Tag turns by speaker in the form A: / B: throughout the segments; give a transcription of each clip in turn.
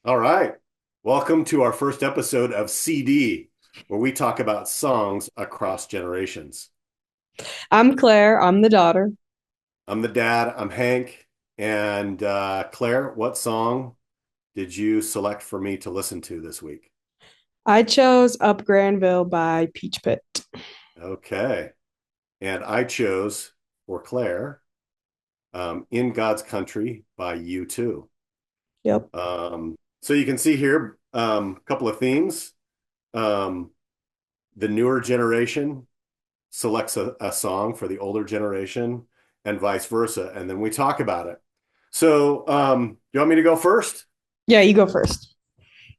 A: All right. Welcome to our first episode of CD, where we talk about songs across generations.
B: I'm Claire. I'm the daughter.
A: I'm the dad, I'm Hank. And Claire, what song did you select for me to listen to this week?
B: I chose Up Granville by Peach Pit.
A: Okay. And I chose for Claire, In God's Country by U2.
B: Yep.
A: So you can see here a couple of themes. Um, the newer generation selects a song for the older generation and vice versa. And then we talk about it. So, you want me to go first?
B: Yeah, you go first.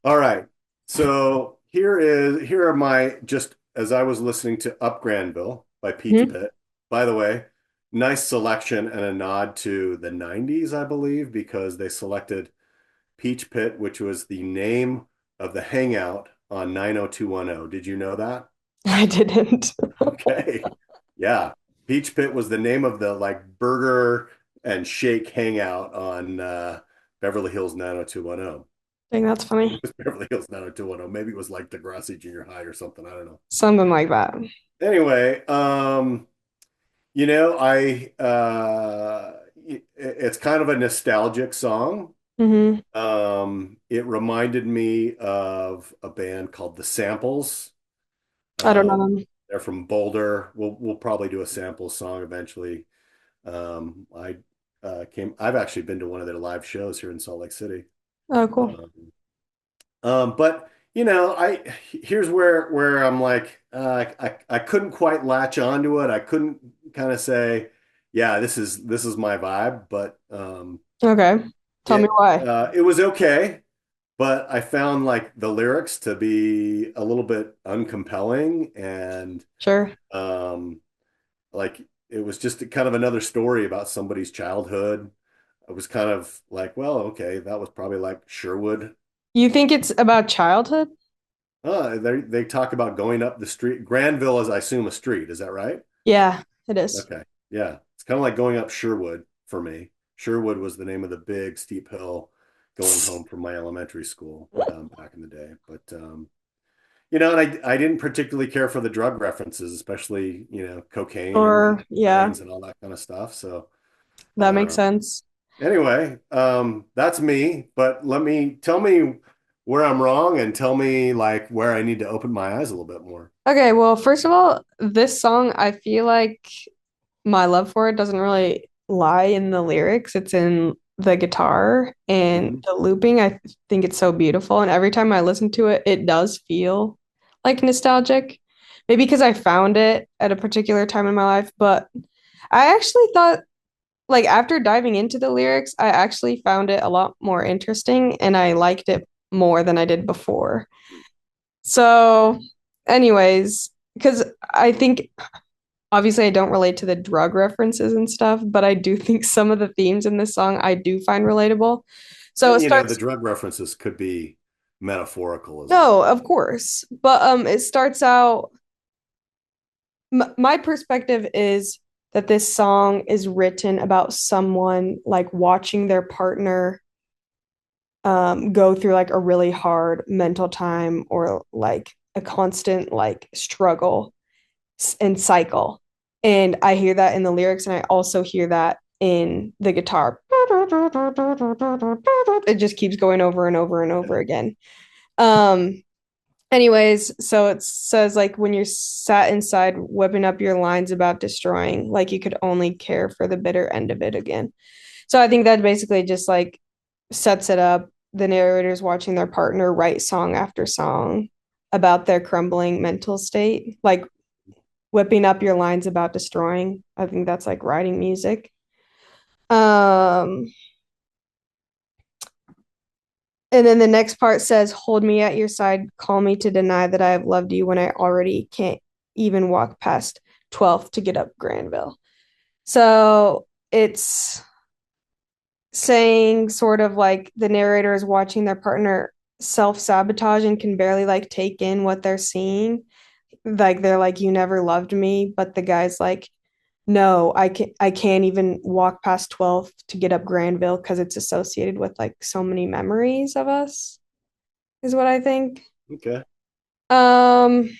A: All right. So here are my just as I was listening to Up Granville by Peach
B: Mhm.
A: Pit. By the way, nice selection and a nod to the 90s, I believe, because they selected Peach Pit, which was the name of the hangout on 90210. Did you know that?
B: I didn't.
A: Okay. Yeah. Peach Pit was the name of the like burger and shake hangout on Beverly Hills 90210.
B: I think that's
A: Maybe it
B: funny.
A: was Beverly Hills 90210. Maybe it was like Degrassi Junior High or something. I don't know.
B: Something like that.
A: Anyway, I it's kind of a nostalgic song.
B: Hmm.
A: It reminded me of a band called The Samples.
B: I don't
A: Um,
B: know.
A: they're from Boulder. We'll probably do a sample song eventually. I've actually been to one of their live shows here in Salt Lake City.
B: Oh, cool.
A: Um, but I here's where I'm like I couldn't quite latch onto it. I couldn't kind of say, yeah, this is my vibe. But
B: Okay. Tell me why.
A: it was okay. But I found like the lyrics to be a little bit uncompelling and
B: Sure.
A: um, like it was just kind of another story about somebody's childhood. I was kind of like, well, okay, that was probably like Sherwood.
B: You think it's about childhood?
A: They talk about going up the street. Granville is, I assume, a street. Is that right?
B: Yeah, it is.
A: Okay. Yeah. It's kind of like going up Sherwood for me. Sherwood was the name of the big steep hill going home from my elementary school back in the day. But and I didn't particularly care for the drug references, especially, cocaine and
B: Or, yeah,
A: brains and all that kind of stuff. So
B: that makes
A: uh,
B: sense.
A: anyway, that's me. But tell me where I'm wrong and tell me like where I need to open my eyes a little bit more.
B: Okay, well, first of all, this song, I feel like my love for it doesn't really lie in the lyrics. It's in the guitar and
A: Hmm.
B: the looping. I think it's so beautiful. And every time I listen to it, it does feel like nostalgic. Maybe because I found it at a particular time in my life. But I actually thought, like, after diving into the lyrics, I actually found it a lot more interesting and I liked it more than I did before. So, anyways, because I think obviously I don't relate to the drug references and stuff, but I do think some of the themes in this song I do find relatable. So it
A: And the
B: starts,
A: drug references could be metaphorical as
B: no,
A: well.
B: of course, but it starts out m my perspective is that this song is written about someone like watching their partner go through like a really hard mental time or like a constant like struggle and cycle. And I hear that in the lyrics, and I also hear that in the guitar. It just keeps going over and over and over
A: Yeah.
B: again. Um, anyways, so it says like when you're sat inside whipping up your lines about destroying, like you could only care for the bitter end of it again. So I think that basically just like sets it up. The narrator's watching their partner write song after song about their crumbling mental state, like whipping up your lines about destroying. I think that's like writing music. Um, and then the next part says, "Hold me at your side, call me to deny that I have loved you when I already can't even walk past 12th to get up Granville." So it's saying sort of like the narrator is watching their partner self-sabotage and can barely like take in what they're seeing. Like they're like, "You never loved me," but the guy's like, No, I can't even walk past 12 to get up Granville because it's associated with like so many memories of us, is what I think.
A: Okay.
B: Um,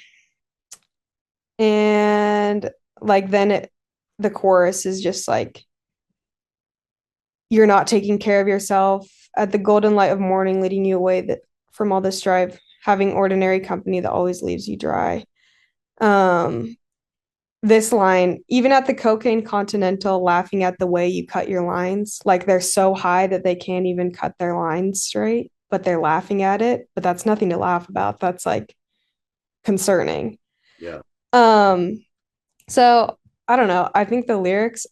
B: and like then the chorus is just like you're not taking care of yourself at the golden light of morning, leading you away from all this strife, having ordinary company that always leaves you dry. Um, this line, even at the Cocaine Continental, laughing at the way you cut your lines, like they're so high that they can't even cut their lines straight, but they're laughing at it. But that's nothing to laugh about. That's like concerning.
A: Yeah.
B: Um, so I don't know. I think the lyrics,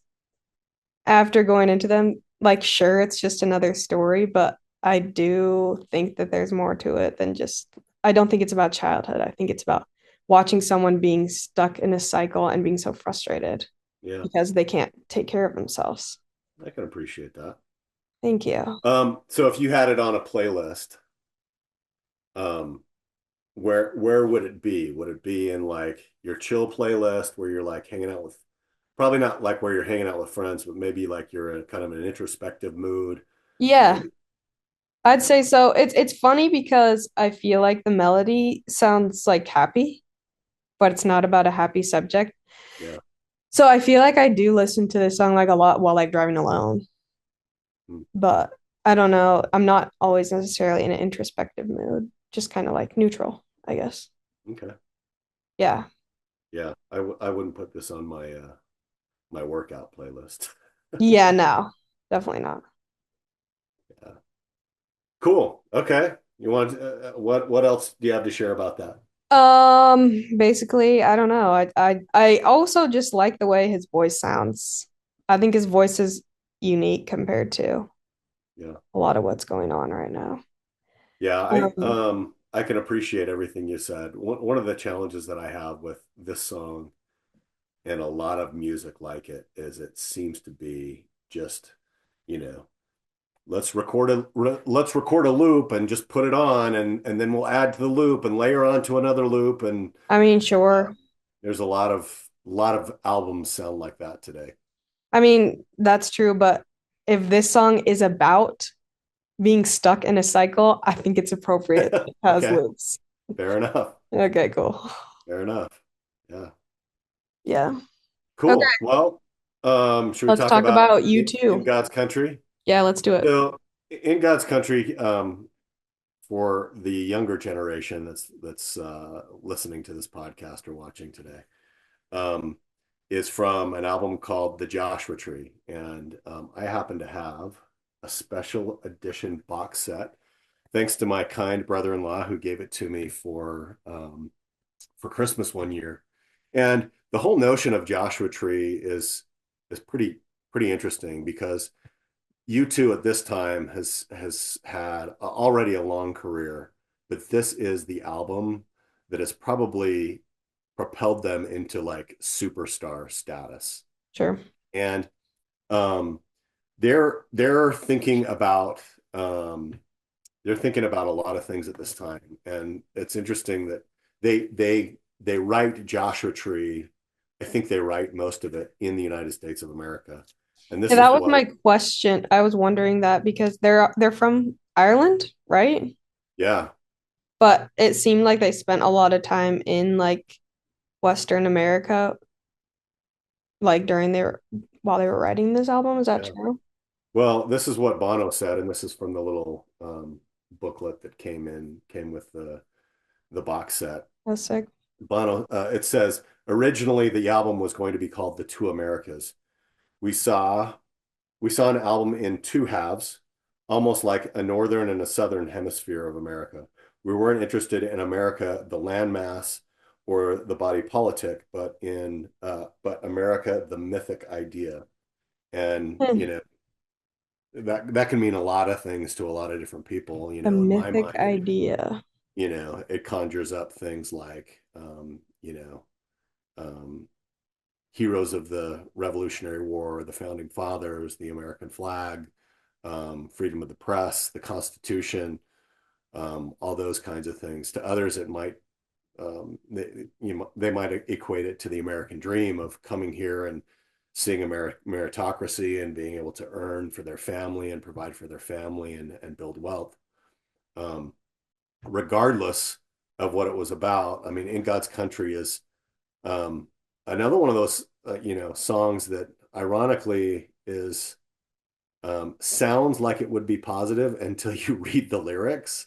B: after going into them, like sure, it's just another story, but I do think that there's more to it than just, I don't think it's about childhood. I think it's about watching someone being stuck in a cycle and being so frustrated
A: Yeah.
B: because they can't take care of themselves.
A: I can appreciate that.
B: Thank you.
A: So if you had it on a playlist, um, where would it be? Would it be in like your chill playlist where you're like hanging out with, probably not like where you're hanging out with friends, but maybe like you're in kind of an introspective mood,
B: Yeah,
A: maybe.
B: I'd say so. It's funny because I feel like the melody sounds like happy, but it's not about a happy subject.
A: Yeah.
B: So I feel like I do listen to this song like a lot while like driving alone,
A: Hmm.
B: but I don't know. I'm not always necessarily in an introspective mood, just kind of like neutral, I guess.
A: Okay.
B: Yeah.
A: Yeah. I wouldn't put this on my my workout playlist.
B: Yeah, no, definitely not.
A: Yeah. Cool. Okay. You want what else do you have to share about that?
B: Basically, I don't know. I also just like the way his voice sounds. I think his voice is unique compared to
A: Yeah.
B: a lot of what's going on right now.
A: Yeah,
B: Um,
A: I can appreciate everything you said. One of the challenges that I have with this song and a lot of music like it is it seems to be just, you know, let's record a loop and just put it on and then we'll add to the loop and layer onto another loop and
B: I mean,
A: uh,
B: sure.
A: there's a lot of albums sound like that today.
B: I mean, that's true, but if this song is about being stuck in a cycle, I think it's appropriate that it has
A: Okay,
B: loops.
A: fair enough.
B: Okay, cool.
A: Fair enough. Yeah.
B: Yeah. Okay,
A: Cool. Well, should we
B: let's
A: talk
B: talk
A: about
B: about you
A: in
B: too.
A: God's country?
B: Yeah, let's do it.
A: So, in God's country, for the younger generation that's listening to this podcast or watching today, um, is from an album called The Joshua Tree, and I happen to have a special edition box set, thanks to my kind brother-in-law who gave it to me for Christmas one year. And the whole notion of Joshua Tree is pretty interesting because U2 at this time has had already a long career, but this is the album that has probably propelled them into like superstar status.
B: Sure.
A: And um, they're thinking about um, they're thinking about a lot of things at this time, and it's interesting that they write Joshua Tree. I think they write most of it in the United States of America, and
B: Yeah,
A: this
B: that
A: is
B: was
A: what
B: my question. I was wondering that because they're from Ireland, right?
A: yeah.
B: But it seemed like they spent a lot of time in like Western America, like during their while they were writing this album. Is that
A: Yeah.
B: true?
A: Well, this is what Bono said, and this is from the little booklet that came with the box set.
B: That's sick.
A: Bono, it says originally the album was going to be called The Two Americas. We saw we saw an album in two halves, almost like a northern and a southern hemisphere of America. We weren't interested in America, the landmass, or the body politic, but America, the mythic idea. And
B: Hmm.
A: that can mean a lot of things to a lot of different people.
B: The
A: In my
B: mythic
A: mind,
B: idea.
A: it conjures up things like um, heroes of the Revolutionary War, the founding fathers, the American flag, freedom of the press, the Constitution, all those kinds of things. To others, it might they might equate it to the American dream of coming here and seeing a meritocracy and being able to earn for their family and provide for their family and build wealth, um, regardless of what it was about. I mean, In God's Country is um, another one of those, songs that ironically is sounds like it would be positive until you read the lyrics.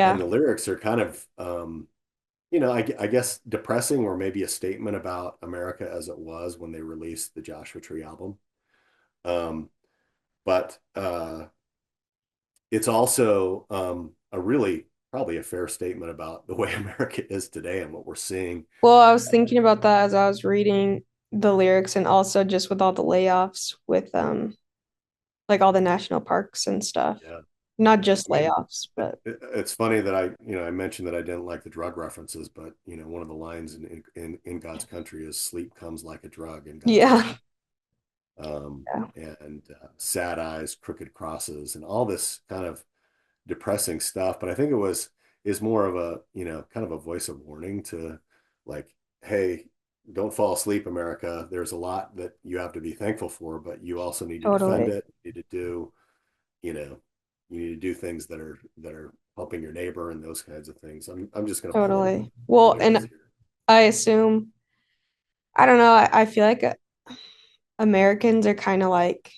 A: And
B: Yeah,
A: the lyrics are kind of, I guess depressing or maybe a statement about America as it was when they released the Joshua Tree album. Um, but it's also a really probably a fair statement about the way America is today and what we're seeing.
B: well, I was thinking about that as I was reading the lyrics, and also just with all the layoffs with like all the national parks and stuff.
A: Yeah.
B: Not
A: Yeah.
B: just
A: I mean,
B: layoffs, but
A: it's funny that I mentioned that I didn't like the drug references, but one of the lines in God's country is sleep comes like a drug in God's
B: yeah.
A: country. Um,
B: Yeah,
A: and sad eyes, crooked crosses, and all this kind of depressing stuff. But I think it was is more of a, kind of a voice of warning to like, hey, don't fall asleep, America. There's a lot that you have to be thankful for, but you also need to defend
B: totally.
A: it. You need to do, you know, you need to do things that are helping your neighbor and those kinds of things. I'm just going to pull
B: Totally.
A: the
B: Well,
A: lyrics
B: and
A: here.
B: I assume, I don't know, I feel like Americans are kind of like,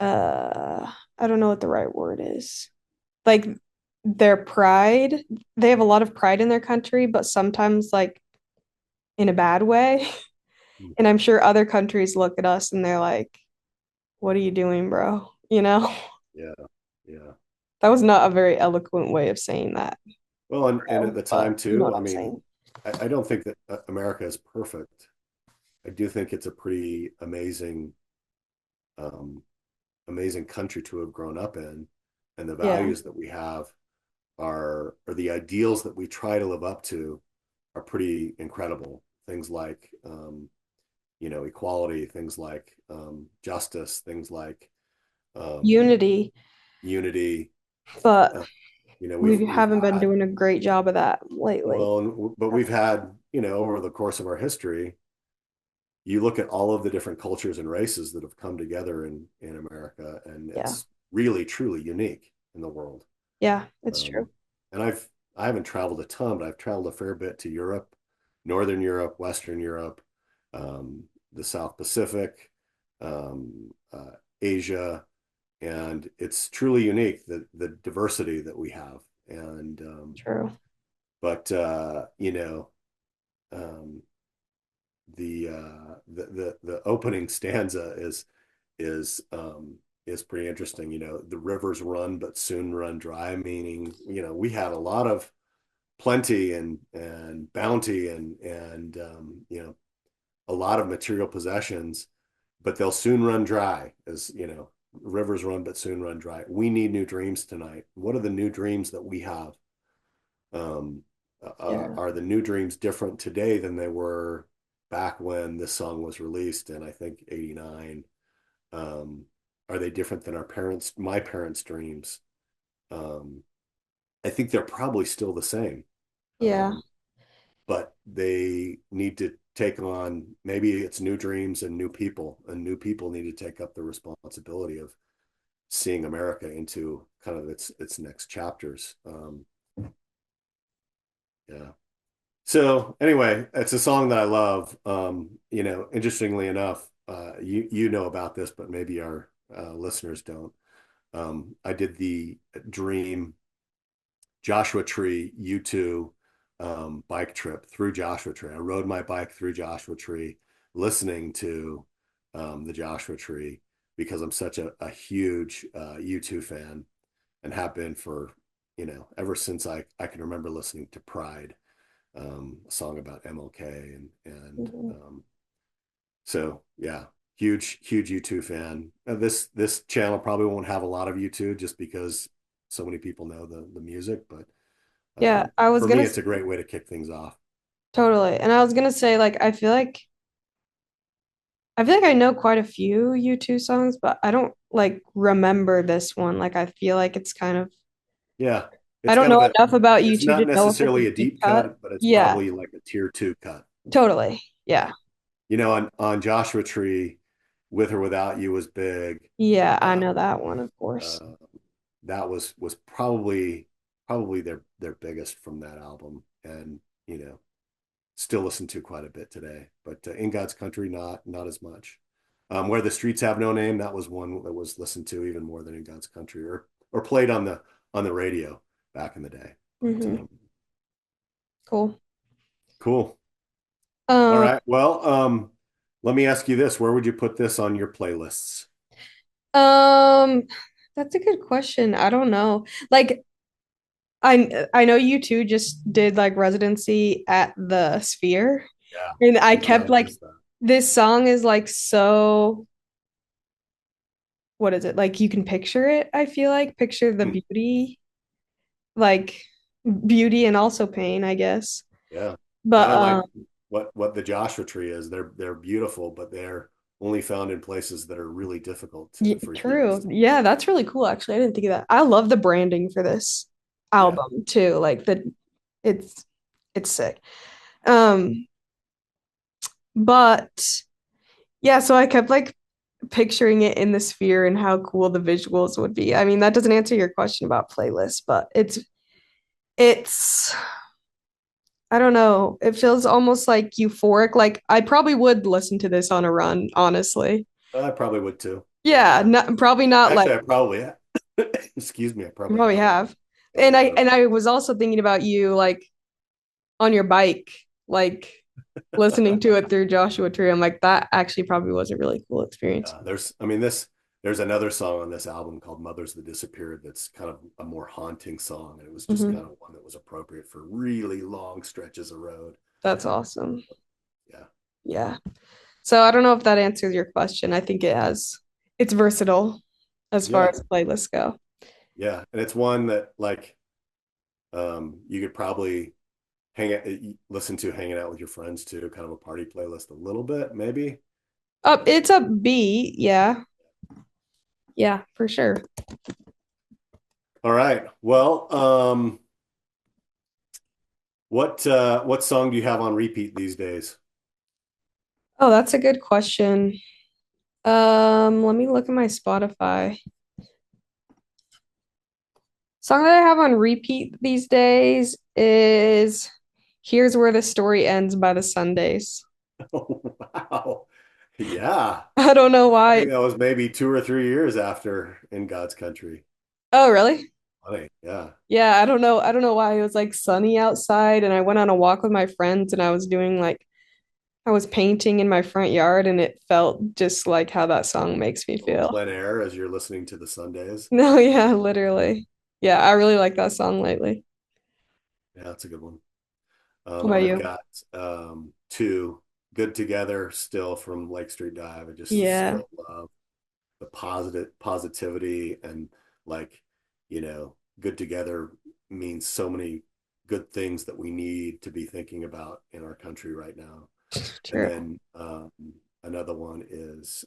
B: I don't know what the right word is. Like their pride, they have a lot of pride in their country, but sometimes like in a bad way. And I'm sure other countries look at us and they're like, what are you doing, bro? You know?
A: Yeah, yeah.
B: That was not a very eloquent way of saying that,
A: Well, and at the
B: but
A: time
B: you know
A: too,
B: what
A: I
B: I'm
A: mean,
B: saying.
A: I don't think that America is perfect. I do think it's a pretty um, amazing country to have grown up in, and the
B: Yeah.
A: values that we have or the ideals that we try to live up to are pretty incredible. Things like equality, things like justice, things like um,
B: Unity,
A: unity.
B: but
A: Uh, we've
B: we
A: we've
B: haven't been
A: had
B: doing a great job of that lately.
A: but we've had over the course of our history. You look at all of the different cultures and races that have come together in America, and
B: Yeah.
A: it's really truly unique in the world.
B: Yeah, it's true.
A: Um, and I haven't traveled a ton, but I've traveled a fair bit to Europe, Northern Europe, Western Europe, the South Pacific, Asia, and it's truly unique the diversity that we have. And
B: True.
A: but um, the opening stanza is is pretty interesting. The rivers run but soon run dry, meaning we had a lot of plenty and bounty and a lot of material possessions, but they'll soon run dry. As rivers run but soon run dry. We need new dreams tonight. What are the new dreams that we have? Um,
B: Yeah.
A: are the new dreams different today than they were back when this song was released in I think '89? Um, are they different than my parents' dreams? Um, I think they're probably still the same,
B: Yeah.
A: um, but they need to take on maybe it's new dreams and new people need to take up the responsibility of seeing America into kind of its next chapters. Yeah. So anyway, it's a song that I love. Interestingly enough, you know about this, but maybe our listeners don't. I did the Dream Joshua Tree U2 bike trip through Joshua Tree. I rode my bike through Joshua Tree, listening to the Joshua Tree because I'm such a huge U2 fan and have been for ever since I can remember listening to Pride, a song about MLK and
B: Mhm.
A: so yeah, huge U2 fan. This channel probably won't have a lot of U2 just because so many people know the music, but
B: Yeah, I was
A: for
B: gonna
A: me, it's a great way to kick things off.
B: totally. And I was gonna say, like, I feel like I know quite a few U2 songs, but I don't like remember this one. Like I feel like it's kind of
A: Yeah,
B: I
A: it's
B: don't
A: kind of
B: know
A: a
B: enough about
A: it's
B: U2
A: not
B: to know if it's a
A: necessarily a
B: deep
A: deep
B: cut.
A: cut, but it's
B: Yeah,
A: probably like a tier two cut.
B: totally.
A: Yeah,
B: Yeah.
A: on Joshua Tree, With or Without You was big.
B: Yeah, I
A: Uh,
B: know that one, of course.
A: uh, that was probably their biggest from that album, and still listen to quite a bit today. But In God's Country, not as much. Where the Streets Have No Name, that was one that was listened to even more than In God's Country, or played on the radio back in the day. But
B: Hmm. Cool.
A: cool. All
B: Um,
A: right. Well, let me ask you this: where would you put this on your playlists?
B: um, that's a good question. I don't know. Like I know you two just did like residency at the Sphere,
A: Yeah,
B: and I
A: we
B: kept
A: can't
B: like
A: miss that.
B: this song is like so what is it? Like you can picture it, I feel like. Picture the
A: Hmm.
B: beauty, like beauty and also pain, I guess.
A: Yeah,
B: But
A: kind of like what the Joshua Tree is. They're beautiful, but they're only found in places that are really difficult for humans
B: true.
A: to.
B: Yeah, that's really cool actually. I didn't think of that. I love the branding for this
A: Yeah.
B: album too. Like the it's it's sick. Um, but yeah, so I kept like picturing it in the Sphere and how cool the visuals would be. I mean, that doesn't answer your question about playlists, but it's I don't know. It feels almost like euphoric. Like I probably would listen to this on a run, honestly.
A: I probably would too. Yeah.
B: Yeah, probably not like
A: Actually, I probably have. Excuse me, I
B: you
A: probably
B: probably
A: have
B: have.
A: probably have.
B: And I was also thinking about you like on your bike, like listening to it through Joshua Tree. I'm like, that actually probably was a really cool experience.
A: There's another song on this album called Mothers That Disappeared that's kind of a more haunting song. And it was just
B: Hmm.
A: kind of one that was appropriate for really long stretches of road.
B: That's awesome.
A: Yeah.
B: Yeah. So I don't know if that answers your question. I think it has. It's versatile as far
A: Yeah.
B: as playlists go.
A: Yeah. And it's one that like you could probably listen to hanging out with your friends too, kind of a party playlist a little bit, maybe.
B: Up, it's a B. Yeah. Yeah, for sure.
A: All right. Well, what song do you have on repeat these days?
B: Oh, that's a good question. Let me look at my Spotify. Song that I have on repeat these days is Here's Where the Story Ends by the Sundays.
A: Oh, wow. Yeah.
B: I don't know
A: I
B: why.
A: think that was maybe 2 or 3 years after In God's Country.
B: Oh, really?
A: Funny. Yeah.
B: Yeah, I don't know. I don't know why. It was like sunny outside and I went on a walk with my friends and I was doing like I was painting in my front yard and it felt just like how that song makes me
A: A little
B: feel.
A: plein air as you're listening to the Sundays.
B: No, yeah, literally. Yeah, I really like that song lately.
A: Yeah, that's a good one.
B: What about
A: I've
B: you?
A: got two Good Together still from Lake Street Dive. I just
B: Yeah,
A: still love the positivity and like, Good Together means so many good things that we need to be thinking about in our country right now. And
B: true.
A: then another one is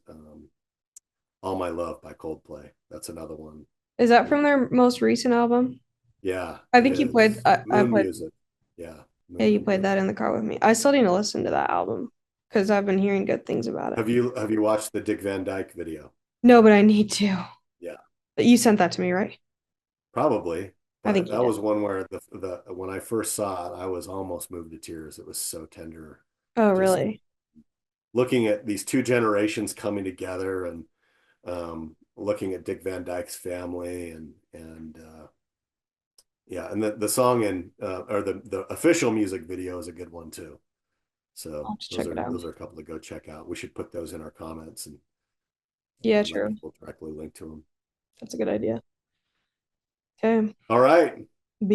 A: All My Love by Coldplay. That's another one.
B: Is that from their most recent album?
A: Yeah,
B: I
A: it
B: think you played
A: is.
B: I
A: Moon
B: played
A: Music. Yeah,
B: yeah, you
A: Moon
B: played that
A: Music.
B: in the car with me. I still need to listen to that album because I've been hearing good things about it.
A: Have you watched the Dick Van Dyke video?
B: No, but I need to.
A: Yeah,
B: But you sent that to me, right?
A: probably.
B: I
A: But
B: think you
A: that
B: did.
A: was one where the when I first saw it, I was almost moved to tears. It was so tender.
B: Oh,
A: Just
B: really?
A: looking at these two generations coming together and looking at Dick Van Dyke's family and yeah, and the song or the official music video is a good one too.
B: I'll
A: So
B: have to
A: those
B: check it
A: are
B: out.
A: those are a couple to go check out. We should put those in our comments and
B: Yeah,
A: let
B: true.
A: people directly link to them.
B: That's a good idea. Okay.
A: All right. Do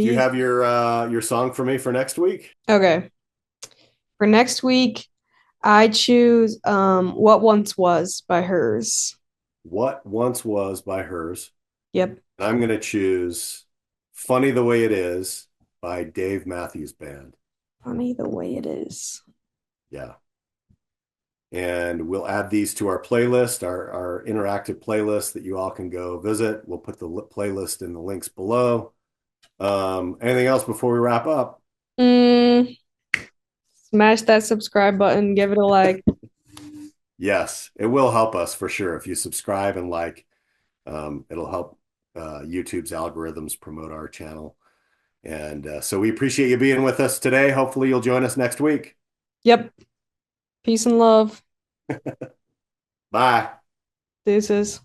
A: you
B: B.
A: have your song for me for next week?
B: Okay. For next week, I choose What Once Was by Hers.
A: What Once Was by Hers.
B: Yep.
A: And I'm going to choose Funny the Way It Is by Dave Matthews Band.
B: Funny the way it is.
A: Yeah. And we'll add these to our playlist, our interactive playlist that you all can go visit. We'll put the playlist in the links below. Anything else before we wrap up?
B: Mm, smash that subscribe button, give it a like.
A: Yes, it will help us for sure. If you subscribe and like, it'll help YouTube's algorithms promote our channel. And so we appreciate you being with us today. Hopefully, you'll join us next week.
B: Yep. Peace and love.
A: Bye.
B: Deuces.